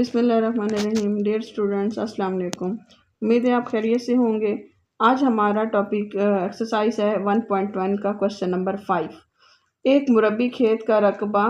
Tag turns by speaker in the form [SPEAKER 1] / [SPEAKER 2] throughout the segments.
[SPEAKER 1] बिस्मिल्लाहिर्रहमानिर्रहीम। Dear students, अस्सलाम वालेकुम। उम्मीद है आप खैरियत से होंगे। आज हमारा टॉपिक एक्सरसाइज है 1.1 का क्वेश्चन नंबर 5। एक मुरब्बी खेत का रकबा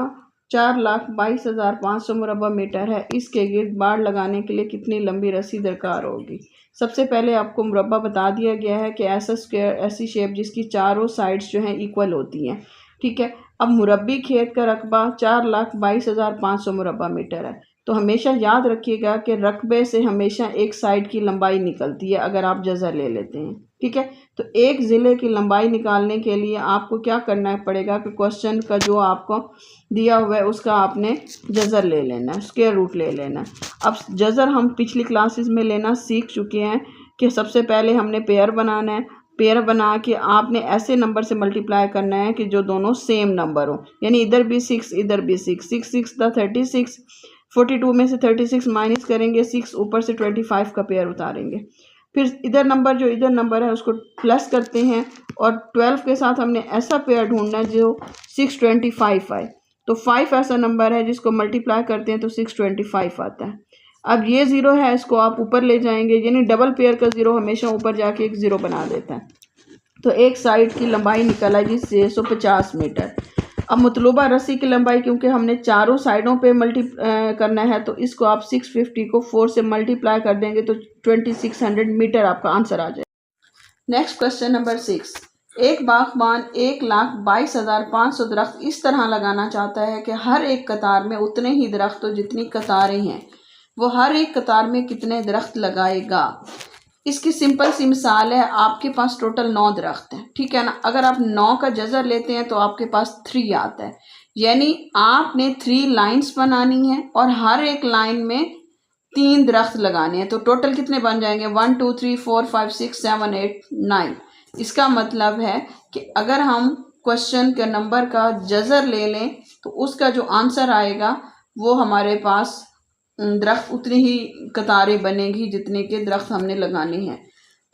[SPEAKER 1] 4,22,500 मुरबा मीटर है। इसके गिर्द बाड़ लगाने के लिए कितनी लंबी रस्सी दरकार होगी। सबसे पहले आपको मुरब्बा बता दिया गया है कि ऐसा स्क्वायर, ऐसी शेप जिसकी चारों साइड्स जो हैं इक्वल होती हैं। ठीक है। अब मुरब्बी खेत का रकबा 4,22,500 मुरबा मीटर है। तो हमेशा याद रखिएगा कि रकबे से हमेशा एक साइड की लंबाई निकलती है अगर आप जज़र ले लेते हैं। ठीक है। तो एक ज़िले की लंबाई निकालने के लिए आपको क्या करना पड़ेगा कि क्वेश्चन का जो आपको दिया हुआ है उसका आपने जज़र ले लेना है, स्क्वायर रूट ले लेना है। अब जज़र हम पिछली क्लासेस में लेना सीख चुके हैं कि सबसे पहले हमने पेयर बनाना है। पेयर बना के आपने ऐसे नंबर से मल्टीप्लाई करना है कि जो दोनों सेम नंबर हो, यानी इधर भी 6 इधर भी 6, 6 6 द 36, 42 में से 36 माइनस करेंगे, 6 ऊपर से 25 का पेयर उतारेंगे। फिर इधर नंबर जो इधर नंबर है उसको प्लस करते हैं और 12 के साथ हमने ऐसा पेयर ढूंढना है जो 625 आए। तो 5 ऐसा नंबर है जिसको मल्टीप्लाई करते हैं तो 625 आता है। अब ये ज़ीरो है, इसको आप ऊपर ले जाएंगे, यानी डबल पेयर का ज़ीरो हमेशा ऊपर जाके एक ज़ीरो बना देता है। तो एक साइड की लंबाई निकल आई जी 650 मीटर। अब मतलूबा रस्सी की लंबाई क्योंकि हमने चारों साइडों पे करना है तो इसको आप 650 को 4 से मल्टीप्लाई कर देंगे तो 2600 मीटर आपका आंसर आ जाए। Next question number 6। एक बागबान 1,22,500 दरख्त इस तरह लगाना चाहता है कि हर एक कतार में उतने ही दरख्त हो जितनी कतारें हैं। वो हर एक कतार में कितने दरख्त लगाएगा। इसकी सिंपल सी मिसाल है, आपके पास टोटल 9 दरख्त हैं। ठीक है ना। अगर आप 9 का जज़र लेते हैं तो आपके पास 3 आता है, यानी आपने 3 लाइंस बनानी है और हर एक लाइन में 3 दरख्त लगाने हैं। तो टोटल कितने बन जाएंगे 1 2 3 4 5 6 7 8 9। इसका मतलब है कि अगर हम क्वेश्चन के नंबर का जज़र ले लें तो उसका जो आंसर आएगा वो हमारे पास दरख्त उतनी ही कतारें बनेगी जितने के दरख्त हमने लगाने हैं।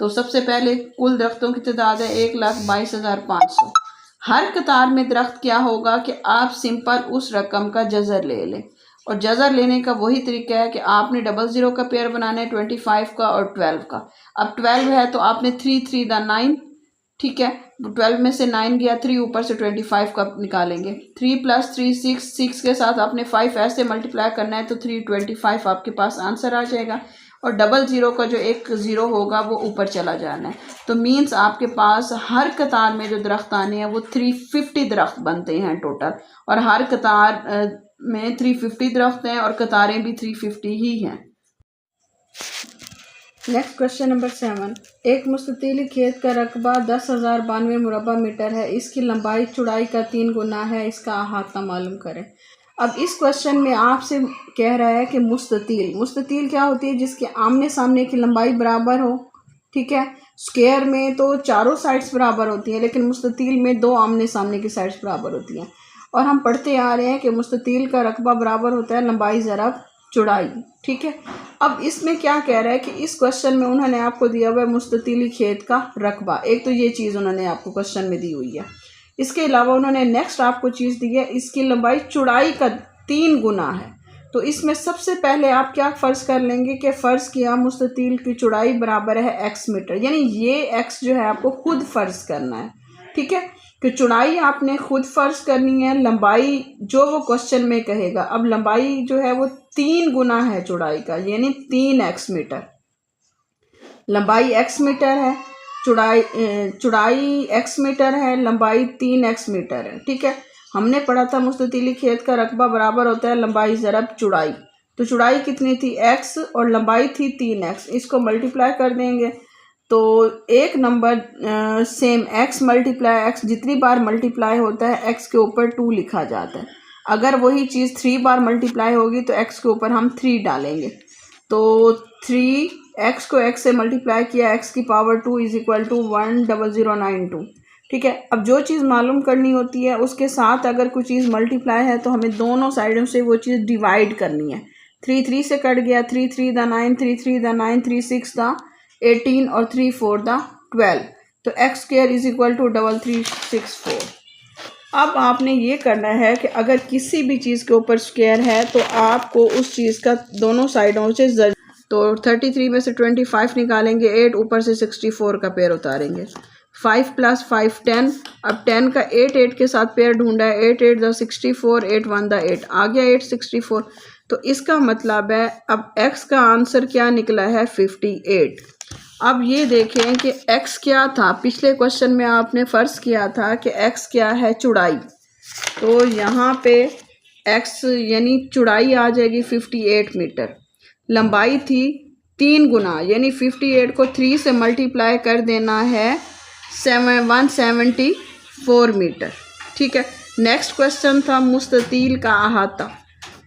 [SPEAKER 1] तो सबसे पहले कुल दरख्तों की तादाद है 1,22,500। हर कतार में दरख्त क्या होगा कि आप सिंपल उस रकम का जज़र ले लें, और जज़र लेने का वही तरीका है कि आपने 00 का पेयर बनाना है 25 का और 12 का। अब 12 है तो आपने 3 3 द 9। ठीक है। 12 में से 9 गया, 3 ऊपर से 25 का निकालेंगे। 3 + 3 6, 6 के साथ आपने 5 ऐसे मल्टीप्लाई करना है तो 325 आपके पास आंसर आ जाएगा। और 00 का जो एक ज़ीरो होगा वो ऊपर चला जाना है। तो मीन्स आपके पास हर कतार में जो दरख्त आने हैं वो 350 दरख्त बनते हैं टोटल, और हर कतार में 350 दरख्त हैं और कतारें भी 350 ही हैं। Next question number 7। एक मुस्ततीली खेत का रकबा 10,092 मुरबा मीटर है। इसकी लंबाई चौड़ाई का 3 गुना है। इसका अहाता मालूम करें। अब इस क्वेश्चन में आपसे कह रहा है कि मुस्ततील क्या होती है, जिसके आमने सामने की लंबाई बराबर हो। ठीक है। स्क्वायर में तो चारों साइड्स बराबर होती हैं, लेकिन मुस्ततील में 2 आमने सामने की साइड्स बराबर होती हैं। और हम पढ़ते आ रहे हैं कि मुस्ततील का रकबा बराबर होता है लंबाई ज़रब चौड़ाई। ठीक है। अब इसमें क्या कह रहा है कि इस क्वेश्चन में उन्होंने आपको दिया हुआ है मुस्ततीली खेत का रकबा। एक तो ये चीज़ उन्होंने आपको क्वेश्चन में दी हुई है। इसके अलावा उन्होंने नेक्स्ट आपको चीज़ दी है, इसकी लंबाई चौड़ाई का 3 गुना है। तो इसमें सबसे पहले आप क्या फ़र्ज़ कर लेंगे कि फ़र्ज़ किया मुस्ततील की चौड़ाई बराबर है x मीटर, यानी ये x जो है आपको खुद फ़र्ज़ करना है। ठीक है। कि चौड़ाई आपने खुद फ़र्ज़ करनी है, लंबाई जो वो क्वेश्चन में कहेगा। अब लंबाई जो है वो 3 गुना है चौड़ाई का, यानी 3x मीटर। लंबाई x मीटर है, चौड़ाई x मीटर है, लंबाई 3x मीटर है। ठीक है। हमने पढ़ा था मुस्ततीली खेत का रकबा बराबर होता है लंबाई ज़रब चौड़ाई। तो चौड़ाई कितनी थी x और लंबाई थी 3x। इसको मल्टीप्लाई कर देंगे तो एक number same x multiply x जितनी बार मल्टीप्लाई होता है x के ऊपर 2 लिखा जाता है। अगर वही चीज़ 3 बार मल्टीप्लाई होगी तो x के ऊपर हम 3 डालेंगे। तो 3x को x से मल्टीप्लाई किया, x की पावर 2 = 10092। ठीक है। अब जो चीज़ मालूम करनी होती है उसके साथ अगर कोई चीज़ मल्टीप्लाई है तो हमें दोनों साइडों से वो चीज़ डिवाइड करनी है। 3 3 से कट गया, 3 3 द 9, 3 3 द 9, 3 6 द 18 और 3 4 द 12। तो x² = 3364। अब आपने ये करना है कि अगर किसी भी चीज़ के ऊपर स्क्वायर है तो आपको उस चीज़ का दोनों साइडों से तो 33 में से 25 निकालेंगे, 8 ऊपर से 64 का पेयर उतारेंगे, 5 + 5 10। अब 10 का 8 के साथ पेयर ढूंढा है, 8 8 = 64, 8 1 = 8, आ गया 864। तो इसका मतलब है अब x का आंसर क्या निकला है 58। अब ये देखें कि x क्या था, पिछले क्वेश्चन में आपने फ़र्ज़ किया था कि x क्या है, चौड़ाई। तो यहाँ पे x यानी चौड़ाई आ जाएगी 58 मीटर, लंबाई थी 3 गुना यानी 58 को 3 से मल्टीप्लाई कर देना है 174 मीटर। ठीक है। नेक्स्ट क्वेश्चन था मुस्ततील का अहाता।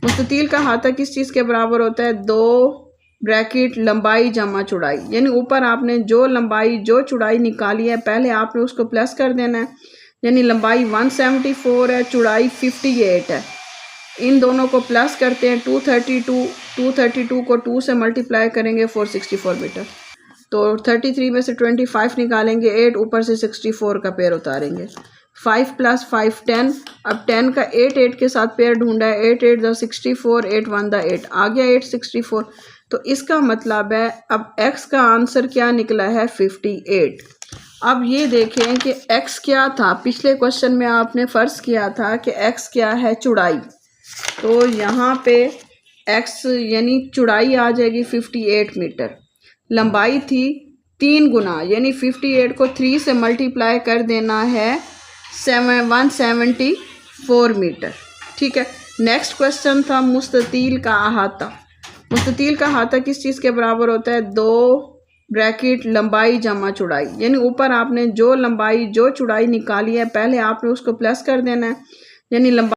[SPEAKER 1] मुस्ततील का अहाता किस चीज़ के बराबर होता है, 2 ब्रैकेट लंबाई जमा चौड़ाई, यानी ऊपर आपने जो लंबाई जो चौड़ाई निकाली है पहले आपने उसको प्लस कर देना है, यानी लंबाई 174 है, चौड़ाई 58 है। इन दोनों को प्लस करते हैं 232 को 2 से मल्टीप्लाई करेंगे 464 मीटर। तो 33 में से 25 निकालेंगे, 8 ऊपर से 64 का पेयर उतारेंगे, 5 + 5 10। अब 10 का 8 के साथ पेयर ढूंढा है, 8 8 = 64, 8 1 = 8, आ गया 864। तो इसका मतलब है अब x का आंसर क्या निकला है 58। अब ये देखें कि x क्या था, पिछले क्वेश्चन में आपने फ़र्ज़ किया था कि x क्या है, चौड़ाई। तो यहाँ पे x यानी चौड़ाई आ जाएगी 58 मीटर, लंबाई थी 3 गुना यानी 58 को 3 से मल्टीप्लाई कर देना है 174 मीटर। ठीक है। नेक्स्ट क्वेश्चन था मुस्ततील का अहाता। मुस्ततील का अहाता किस चीज़ के बराबर होता है, 2 ब्रैकेट लंबाई जमा चौड़ाई, यानी ऊपर आपने जो लंबाई जो चौड़ाई निकाली है पहले आपने उसको प्लस कर देना है, यानी लंबाई